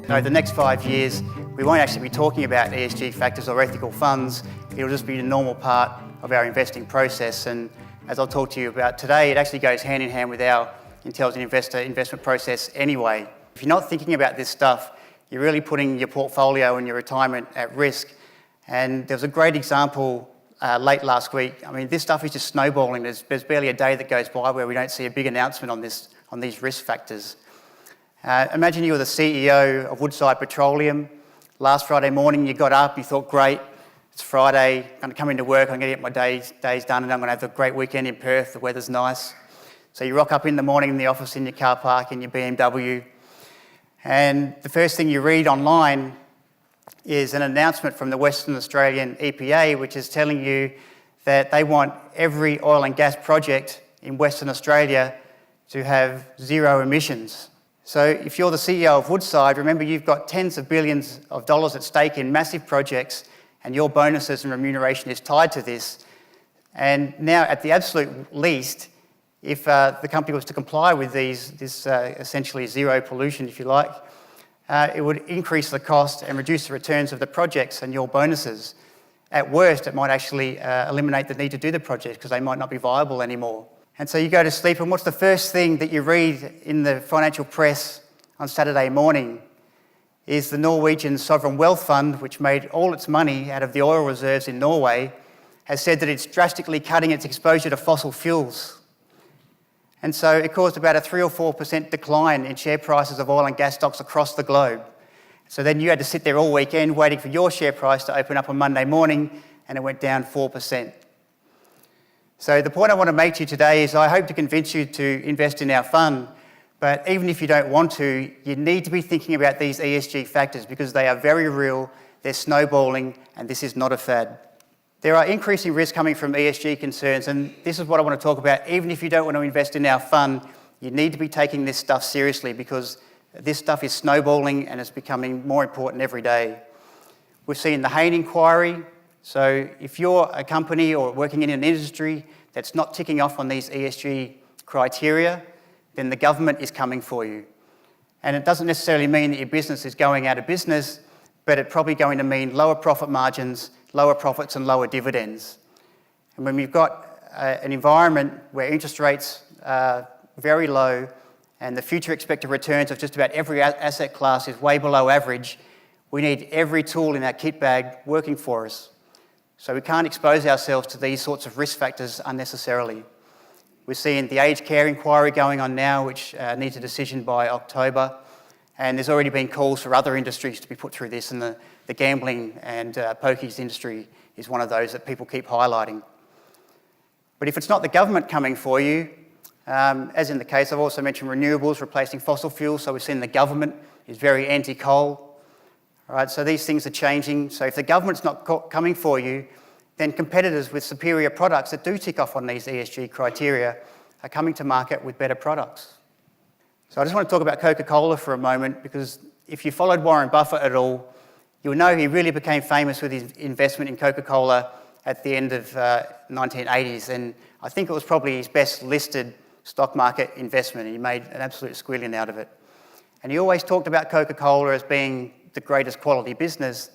Over the next 5 years, we won't actually be talking about ESG factors or ethical funds. It'll just be a normal part of our investing process. And as I'll talk to you about today, it actually goes hand in hand with our intelligent investor investment process anyway. If you're not thinking about this stuff, you're really putting your portfolio and your retirement at risk. And there was a great example late last week. I mean, this stuff is just snowballing. There's barely a day that goes by where we don't see a big announcement on these risk factors. Imagine you were the CEO of Woodside Petroleum. Last Friday morning you got up, you thought, great, it's Friday, I'm going to come into work, I'm going to get my days done, and I'm going to have a great weekend in Perth, the weather's nice. So you rock up in the morning in the office in your car park in your BMW, and the first thing you read online is an announcement from the Western Australian EPA, which is telling you that they want every oil and gas project in Western Australia to have zero emissions. So if you're the CEO of Woodside, remember you've got tens of billions of dollars at stake in massive projects, and your bonuses and remuneration is tied to this. And now, at the absolute least, if the company was to comply with this essentially zero pollution, if you like, it would increase the cost and reduce the returns of the projects and your bonuses. At worst, it might actually eliminate the need to do the projects because they might not be viable anymore. And so you go to sleep, and what's the first thing that you read in the financial press on Saturday morning is the Norwegian Sovereign Wealth Fund, which made all its money out of the oil reserves in Norway, has said that it's drastically cutting its exposure to fossil fuels. And so it caused about a 3 or 4% decline in share prices of oil and gas stocks across the globe. So then you had to sit there all weekend waiting for your share price to open up on Monday morning, and it went down 4%. So the point I want to make to you today is I hope to convince you to invest in our fund, but even if you don't want to, you need to be thinking about these ESG factors because they are very real, they're snowballing, and this is not a fad. There are increasing risks coming from ESG concerns, and this is what I want to talk about. Even if you don't want to invest in our fund, you need to be taking this stuff seriously because this stuff is snowballing and it's becoming more important every day. We've seen the Hayne inquiry. So if you're a company or working in an industry that's not ticking off on these ESG criteria, then the government is coming for you. And it doesn't necessarily mean that your business is going out of business, but it's probably going to mean lower profit margins, lower profits and lower dividends. And when we've got an environment where interest rates are very low and the future expected returns of just about every asset class is way below average, we need every tool in our kit bag working for us. So we can't expose ourselves to these sorts of risk factors unnecessarily. We're seeing the aged care inquiry going on now, which needs a decision by October. And there's already been calls for other industries to be put through this, and the gambling and pokies industry is one of those that people keep highlighting. But if it's not the government coming for you, as in the case, I've also mentioned renewables replacing fossil fuels, so we've seen the government is very anti-coal. All right, so these things are changing. So if the government's not coming for you, then competitors with superior products that do tick off on these ESG criteria are coming to market with better products. So I just want to talk about Coca-Cola for a moment, because if you followed Warren Buffett at all, you'll know he really became famous with his investment in Coca-Cola at the end of 1980s, and I think it was probably his best listed stock market investment. He made an absolute squillion out of it. And he always talked about Coca-Cola as being the greatest quality business,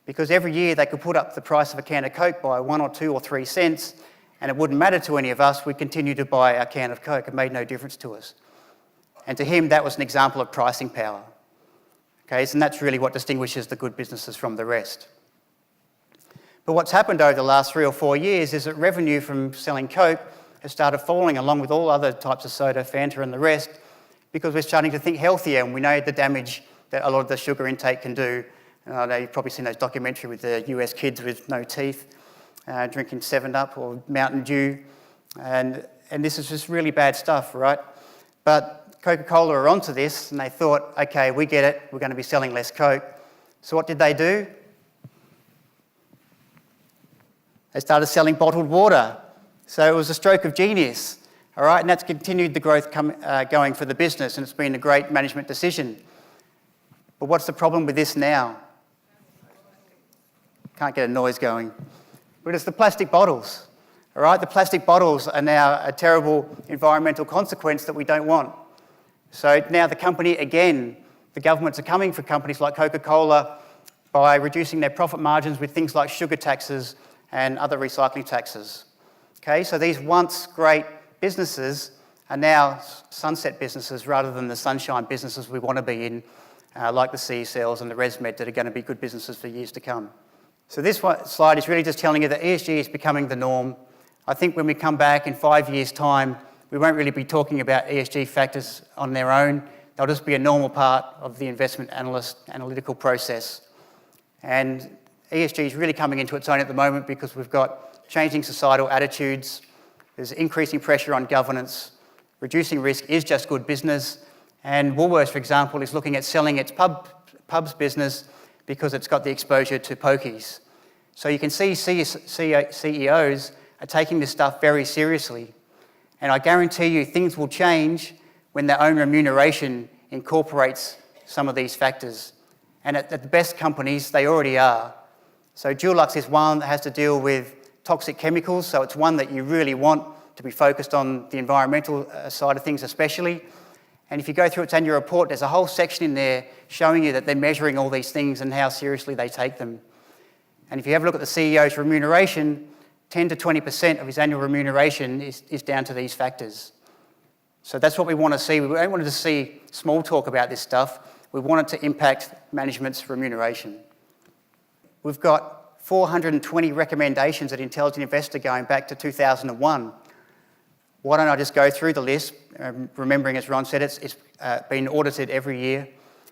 because every year they could put up the price of a can of Coke by 1 or 2 or 3 cents, and it wouldn't matter to any of us. We'd continue to buy our can of Coke. It made no difference to us. And to him, that was an example of pricing power. Okay, and that's really what distinguishes the good businesses from the rest. But what's happened over the last 3 or 4 years is that revenue from selling Coke has started falling along with all other types of soda, Fanta and the rest, because we're starting to think healthier, and we know the damage that a lot of the sugar intake can do. And I know you've probably seen those documentaries with the US kids with no teeth, drinking 7-Up or Mountain Dew, and this is just really bad stuff, right? But Coca-Cola are onto this, and they thought, okay, we get it, we're going to be selling less Coke. So what did they do? They started selling bottled water. So it was a stroke of genius, all right? And that's continued the growth going for the business, and it's been a great management decision. But what's the problem with this now? Can't get a noise going. But it's the plastic bottles, All right, the plastic bottles are now a terrible environmental consequence that we don't want. So now the company, again, the governments are coming for companies like Coca-Cola by reducing their profit margins with things like sugar taxes and other recycling taxes. Okay, so these once great businesses are now sunset businesses rather than the sunshine businesses we want to be in, like the CSLs and the ResMed that are going to be good businesses for years to come. So this slide is really just telling you that ESG is becoming the norm. I think when we come back in 5 years' time, we won't really be talking about ESG factors on their own. They'll just be a normal part of the investment analytical process. And ESG is really coming into its own at the moment because we've got changing societal attitudes, there's increasing pressure on governance, reducing risk is just good business, and Woolworths, for example, is looking at selling its pubs business because it's got the exposure to pokies. So you can see CEOs are taking this stuff very seriously. And I guarantee you things will change when their own remuneration incorporates some of these factors. And at the best companies, they already are. So Dulux is one that has to deal with toxic chemicals, so it's one that you really want to be focused on the environmental side of things especially. And if you go through its annual report, there's a whole section in there showing you that they're measuring all these things and how seriously they take them. And if you have a look at the CEO's remuneration, 10 to 20% of his annual remuneration is down to these factors. So that's what we want to see. We don't want to see small talk about this stuff. We want it to impact management's remuneration. We've got 420 recommendations at Intelligent Investor going back to 2001. Why don't I just go through the list, remembering, as Ron said, it's been audited every year.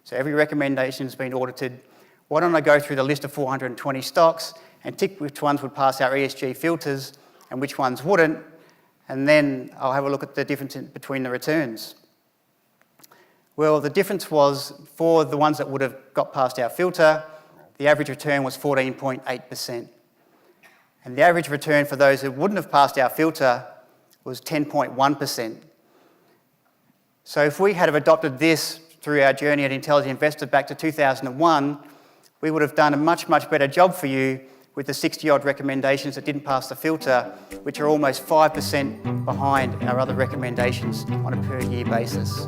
So every recommendation has been audited. Why don't I go through the list of 420 stocks and tick which ones would pass our ESG filters and which ones wouldn't, and then I'll have a look at the difference between the returns. Well, the difference was for the ones that would have got past our filter, the average return was 14.8%. And the average return for those who wouldn't have passed our filter was 10.1%. So if we had have adopted this through our journey at Intelligent Investor back to 2001, we would have done a much, much better job for you with the 60-odd recommendations that didn't pass the filter, which are almost 5% behind our other recommendations on a per-year basis.